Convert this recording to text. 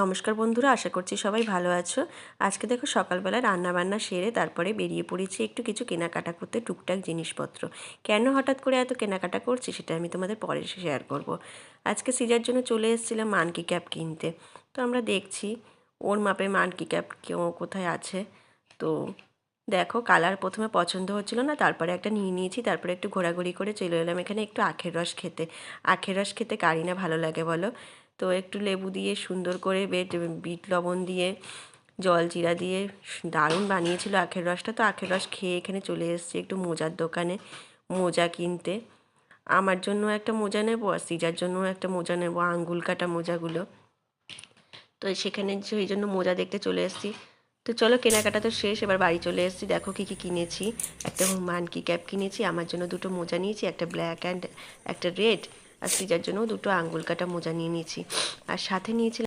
নমস্কার বন্ধুরা, আশা করছি সবাই ভালো আছো। আজকে দেখো সকালবেলা রান্নাবান্না সেরে তারপরে বেরিয়ে পড়েছি একটু কিছু কেনাকাটা করতে, টুকটাক জিনিসপত্র। কেন হঠাৎ করে এত কেনাকাটা করছি সেটা আমি তোমাদের পরে শেয়ার করব। আজকে সিজার জন্য চলে এসেছিলাম মানকি ক্যাপ কিনতে। তো আমরা দেখছি ওর মাপে মানকি ক্যাপ কেউ কোথায় আছে। তো দেখো কালার প্রথমে পছন্দ হচ্ছিল না, তারপরে একটা নিয়ে নিয়েছি। তারপরে একটু ঘোরাঘুরি করে চলে এলাম এখানে একটু আখের রস খেতে। আখের রস খেতে কারি না ভালো লাগে বলো। তো একটু লেবু দিয়ে সুন্দর করে বিট লবণ দিয়ে জল জিরা দিয়ে দারুণ বানিয়েছিল আখের রসটা। তো আখের রস খেয়ে এখানে চলে এসেছি একটু মোজার দোকানে মোজা কিনতে। আমার জন্য একটা মোজা নেবো আর সিজার জন্য একটা মোজা নেবো, আঙ্গুল কাটা মোজাগুলো। তো সেখানে সেই জন্য মোজা দেখতে চলে এসেছি। তো চলো কেনাকাটা তো শেষ, এবার বাড়ি চলে এসেছি। দেখো কী কী কিনেছি। একটা মানকি ক্যাপ কিনেছি, আমার জন্য দুটো মোজা নিয়েছি, একটা ব্ল্যাক অ্যান্ড একটা রেড। আর সিজার জন্য দুটো আঙ্গুল কাটা মোজা নিয়ে নিয়েছি। আর সাথে নিয়েছিলাম